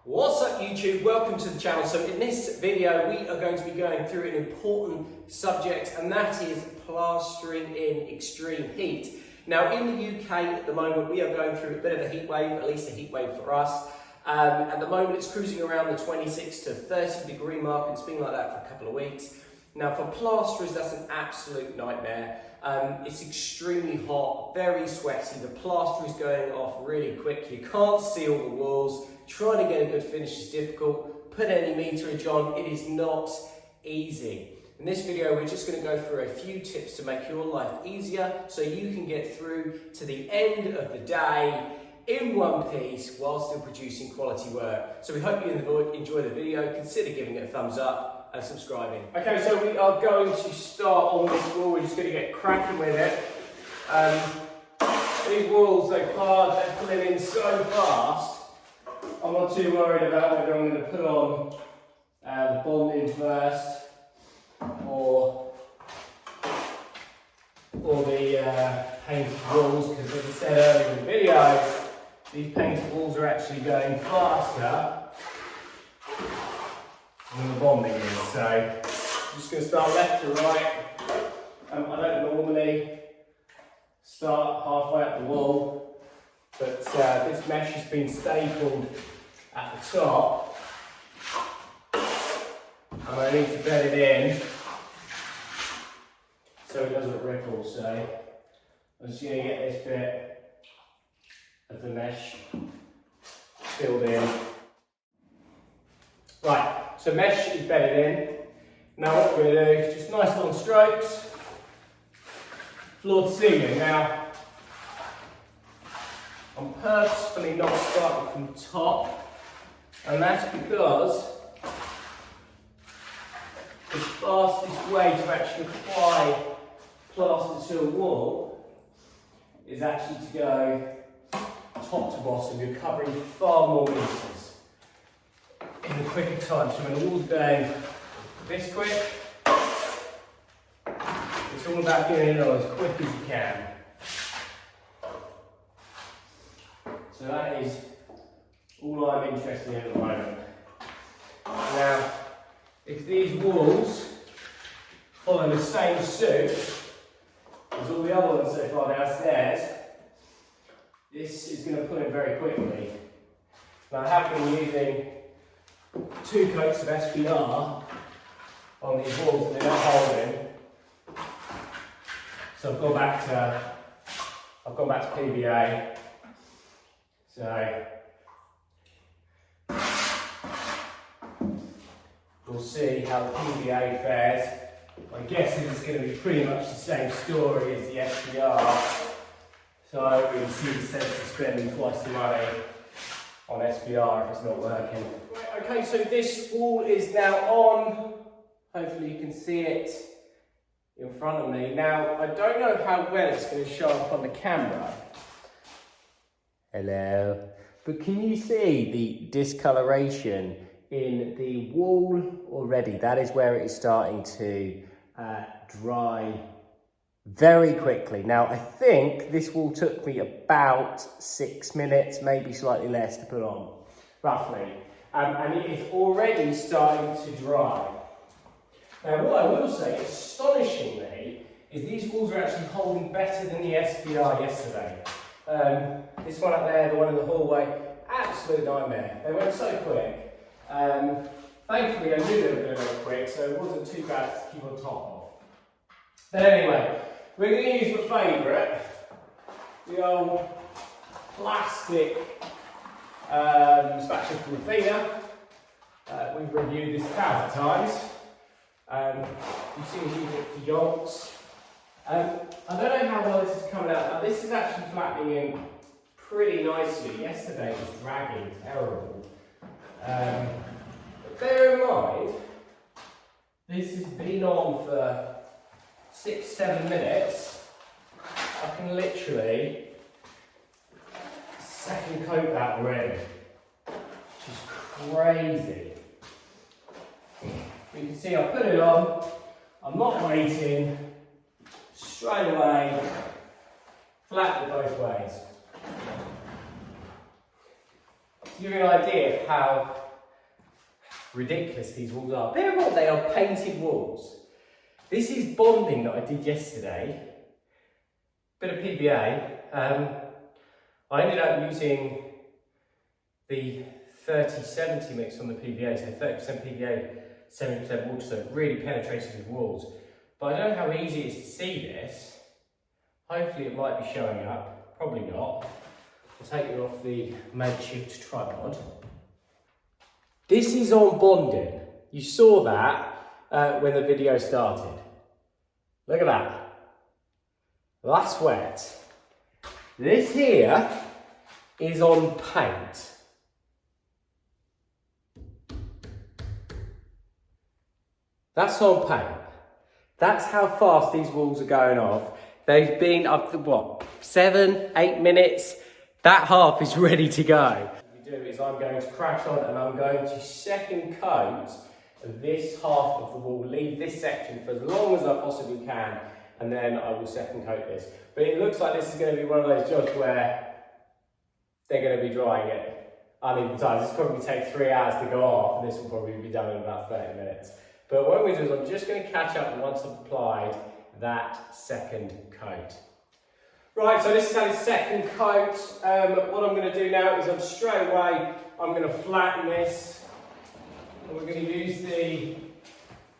What's up YouTube? Welcome to the channel. So in this video we are going to be going through an important subject, and that is plastering in extreme heat. Now in the UK at the moment we are going through a bit of a heat wave, at least a heat wave for us. At the moment it's cruising around the 26 to 30 degree mark, and it's been like that for a couple of weeks. Now for plasterers that's an absolute nightmare. It's extremely hot, very sweaty, the plaster is going off really quick, you can't see all the walls, trying to get a good finish is difficult, put any meterage on, it is not easy. In this video we're just going to go through a few tips to make your life easier so you can get through to the end of the day in one piece while still producing quality work. So we hope you enjoy the video, consider giving it a thumbs up and subscribing. Okay, so we are going to start on this wall. We're just going to get cracking with it. These walls, they're pulling in so fast. I'm not too worried about whether I'm going to put on the bonding first or the painted walls, because as I said earlier in the video, these painted walls are actually going faster than the bonding is. So I'm just going to start left to right. I don't normally start halfway up the wall, but this mesh has been stapled at the top, and I need to bed it in so it doesn't ripple. So I'm just going to get this bit of the mesh filled in. Right. So mesh is bedded in. Now what we're going to do is just nice long strokes, floor to ceiling. Now, I'm purposefully not starting from the top, and that's because the fastest way to actually apply plaster to a wall is actually to go top to bottom. You're covering far more meters in a quicker time. So when the wall's going this quick, it's all about getting it on as quick as you can. So that is all I'm interested in at the moment. Now, if these walls follow the same suit as all the other ones so far downstairs, this is going to pull in very quickly. Now I have been using 2 coats of SPR on these walls and they're not holding, so I've gone back to PVA. So we'll see how the PVA fares. I guess it's going to be pretty much the same story as the SPR, so I don't really see the sense of spending twice the money on SPR if it's not working. Right, okay, so this wall is now on. Hopefully you can see it in front of me. Now, I don't know how well it's going to show up on the camera. Hello. But can you see the discoloration in the wall already? That is where it is starting to dry very quickly. Now, I think this wall took me about 6 minutes, maybe slightly less, to put on, roughly. And it is already starting to dry. Now, what I will say, astonishingly, is these walls are actually holding better than the SPR yesterday. This one up there, the one in the hallway, absolute nightmare. They went so quick. Thankfully, I knew they were going to go quick, so it wasn't too bad to keep on top of. But anyway, we're going to use my favourite, the old plastic spatula from Refina. We've reviewed this 1,000 times. You've seen me use it for yolks. I don't know how well this is coming out. Now this is actually flattening in pretty nicely. Yesterday it was dragging terrible. But bear in mind, this has been on for 6-7 minutes. I can literally second coat that already, which is crazy. You can see I put it on, I'm not waiting, straight away, flat it both ways. give you an idea of how ridiculous these walls are. Bear in mind, they are painted walls. This is bonding that I did yesterday. Bit of PVA. I ended up using the 30-70 mix on the PVA, so 30% PVA, 70% water, so it really penetrated the walls. But I don't know how easy it is to see this. Hopefully it might be showing up, probably not. I'll take it off the makeshift tripod. This is on bonding. You saw that when the video started. Look at that. That's wet. This here is on paint. That's on paint. That's how fast these walls are going off. They've been up to what, 7-8 minutes? That half is ready to go. What we do is I'm going to crack on and I'm going to second coat this half of the wall, leave this section for as long as I possibly can, and then I will second coat this. But it looks like this is going to be one of those jobs where they're going to be drying it uneven times. This will probably take 3 hours to go off, and this will probably be done in about 30 minutes. But what we do is I'm just going to catch up once I've applied that second coat. Right, so this is our second coat. What I'm going to do now is I'm going to flatten this. And we're going to use the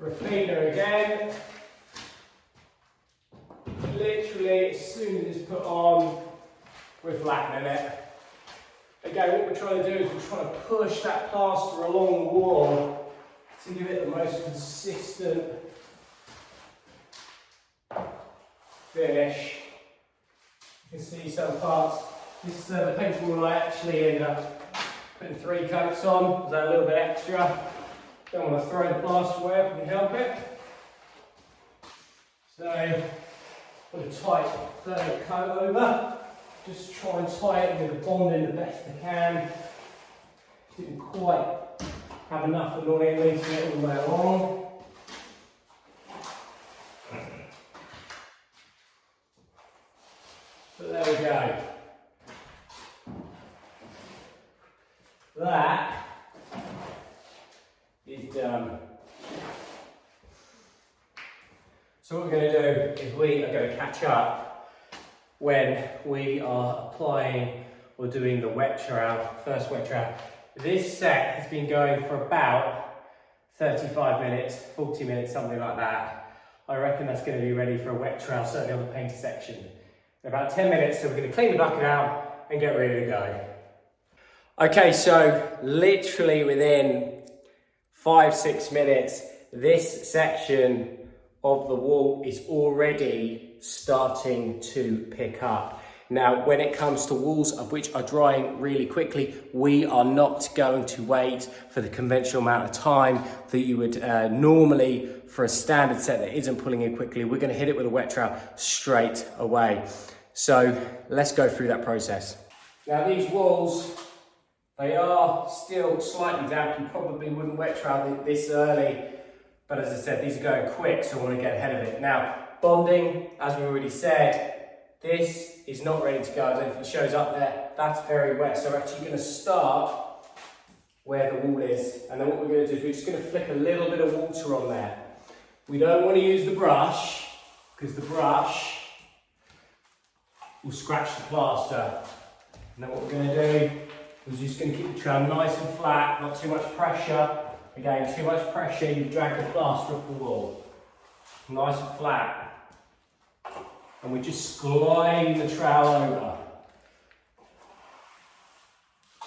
Refina again. Literally, as soon as it's put on, we're flattening it. Again, what we're trying to do is we're trying to push that plaster along the wall to give it the most consistent finish. You can see some parts. This is the paint wall I actually ended up putting 3 coats on. Was that a little bit extra? Don't want to throw the plaster away if we can help it. So, put a tight third coat over. Just try and tie it with the bonding the best I can. Didn't quite have enough annoyingly to get all the way along. But there we go. That is done. So what we're going to do is we are going to catch up when we are applying or doing the wet trowel, first wet trowel. This set has been going for about 35 minutes, 40 minutes, something like that. I reckon that's going to be ready for a wet trowel, certainly on the painted section. In about 10 minutes, so we're going to clean the bucket out and get ready to go. Okay, so literally within 5-6 minutes, this section of the wall is already starting to pick up. Now, when it comes to walls of which are drying really quickly, we are not going to wait for the conventional amount of time that you would normally for a standard set that isn't pulling in quickly. We're going to hit it with a wet trowel straight away. So let's go through that process. Now these walls, they are still slightly damp. You probably wouldn't wet trowel this early, but as I said, these are going quick, so I want to get ahead of it. Now, bonding, as we already said, this is not ready to go. I don't know if it shows up there. That's very wet. So we're actually going to start where the wall is. And then what we're going to do is we're just going to flick a little bit of water on there. We don't want to use the brush because the brush will scratch the plaster. And then what we're going to do is just going to keep the trowel nice and flat, not too much pressure. Again, too much pressure, you drag the plaster off the wall. Nice and flat. And we're just gliding the trowel over.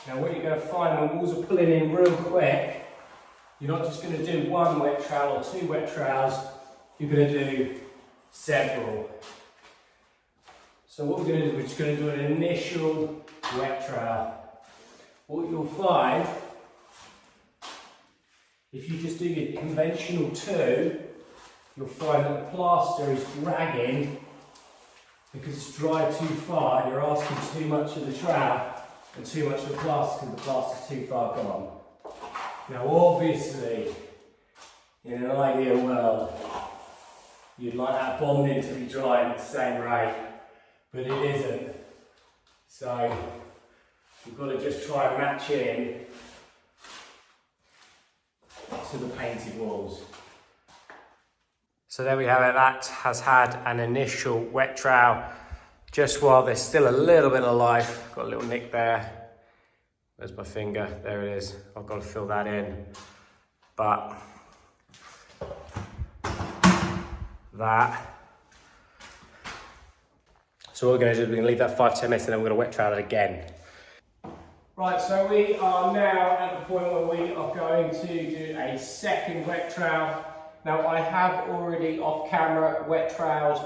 Now what you're going to find when walls are pulling in real quick, you're not just going to do one wet trowel or 2 wet trowels, you're going to do several. So what we're going to do, we're just going to do an initial wet trowel. What you'll find, if you just do your conventional 2, you'll find that the plaster is dragging because it's dried too far and you're asking too much of the trowel and too much of the plaster because the plaster's too far gone. Now obviously, in an ideal world, you'd like that bonding to be drying at the same rate, but it isn't. So You've got to just try and match in to the painted walls. So there we have it, that has had an initial wet trowel, just while there's still a little bit of life. Got a little nick there. There's my finger, there it is. I've got to fill that in. But that. So what we're going to do is we're going to leave that 5-10 minutes and then we're going to wet trowel it again. Right, so we are now at the point where we are going to do a second wet trowel. Now I have already off camera wet troweled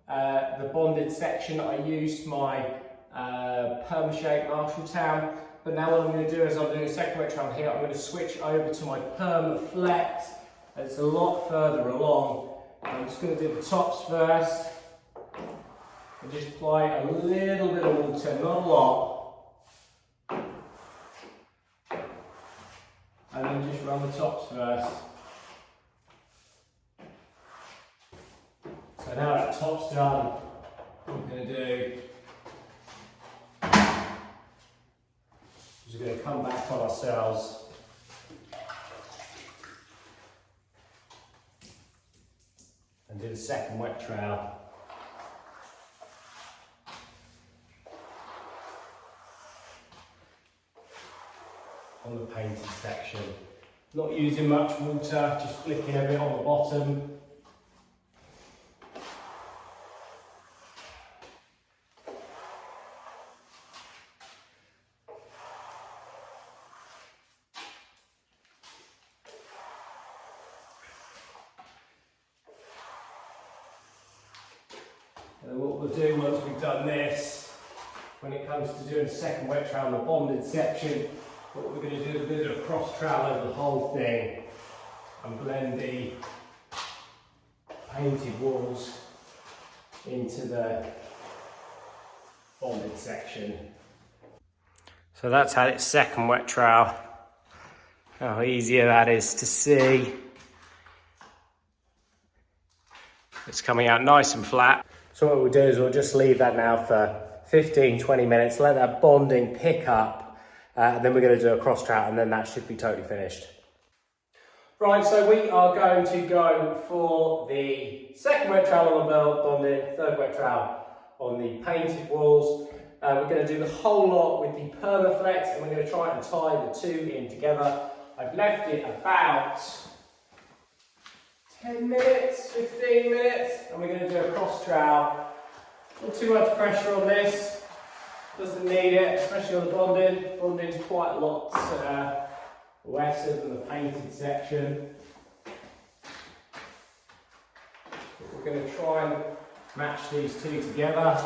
the bonded section. I used my Perma-Shape Marshalltown, but now what I'm going to do is I'm doing a second wet trowel here. I'm going to switch over to my Perma-Flex. It's a lot further along. I'm just going to do the tops first and just apply a little bit of water, not a lot. And then just run the tops first. So now that top's done, what we're going to do is we're going to come back on ourselves and do the second wet trowel. On the painted section. Not using much water, just flicking a bit on the bottom. And then what we'll do once we've done this, when it comes to doing the second wet trowel on the bonded section, what we're going to do is a bit of a cross trowel over the whole thing and blend the painted walls into the bonded section. So that's had its second wet trowel. How easier that is to see. It's coming out nice and flat. So what we'll do is we'll just leave that now for 15-20 minutes, let that bonding pick up. And then we're going to do a cross trowel and then that should be totally finished. Right, so we are going to go for the second wet trowel on the bonded, third wet trowel on the painted walls. We're going to do the whole lot with the Perma-Flex and we're going to try and tie the two in together. I've left it about 10 minutes, 15 minutes, and we're going to do a cross trowel. Not too much pressure on this. Doesn't need it, especially on the bonding. Bonding's quite a lot wetter than the painted section. But we're going to try and match these two together.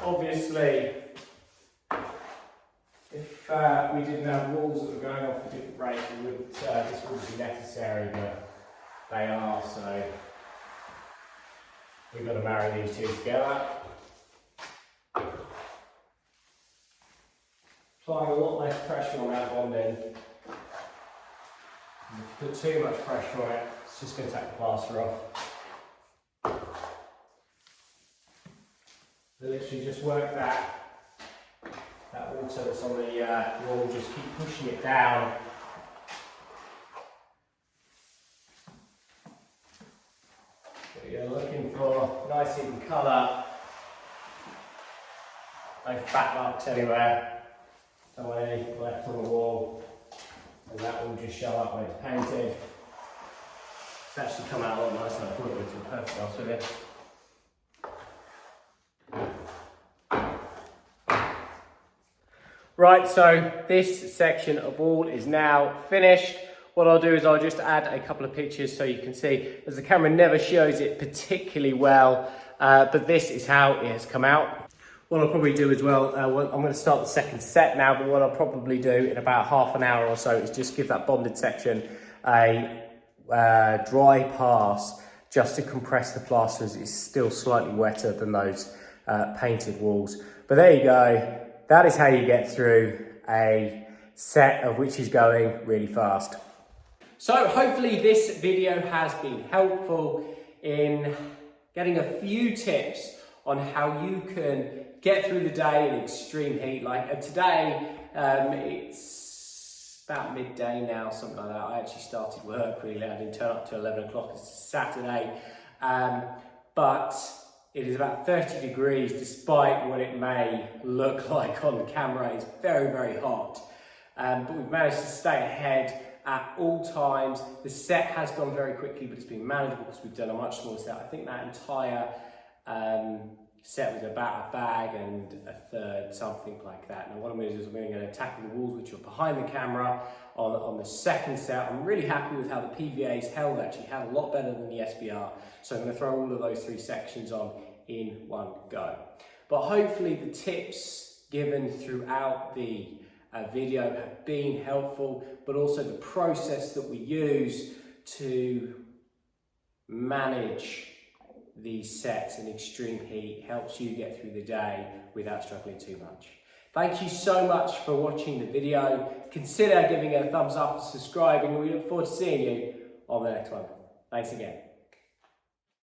Obviously, if we didn't have walls that were going off a different rate, this wouldn't be necessary, but they are, so we've got to marry these two together. Applying a lot less pressure on that bonding. If you put too much pressure on it, it's just going to take the plaster off. So literally just work that water that's on the wall, just keep pushing it down. So you're looking for nice even colour. No fat marks anywhere. Don't want any left on the wall, and that will just show up when it's painted. It's actually come out a lot nicer than I thought it would, to be perfectly honest with you. Right, so this section of wall is now finished. What I'll do is I'll just add a couple of pictures so you can see, as the camera never shows it particularly well, but this is how it has come out. What I'll probably do as well, I'm going to start the second set now, but what I'll probably do in about half an hour or so is just give that bonded section a dry pass just to compress the plaster as it's still slightly wetter than those painted walls. But there you go, that is how you get through a set of which is going really fast. So hopefully this video has been helpful in getting a few tips on how you can get through the day in extreme heat. Like today, it's about midday now, something like that. I actually started work really late. I didn't turn up till 11 o'clock. It's Saturday. But it is about 30 degrees despite what it may look like on camera. It's very, very hot. But we've managed to stay ahead at all times. The set has gone very quickly, but it's been manageable because we've done a much smaller set. I think that entire set was about a bag and a third, something like that. Now what I'm going to do is I'm going to tackle the walls which are behind the camera on the second set. I'm really happy with how the PVA's held, actually held a lot better than the SBR. So I'm going to throw all of those 3 sections on in one go. But hopefully the tips given throughout the video have been helpful, but also the process that we use to manage these sets in extreme heat helps you get through the day without struggling too much. Thank you so much for watching the video. Consider giving it a thumbs up and subscribing, and we look forward to seeing you on the next one. Thanks again.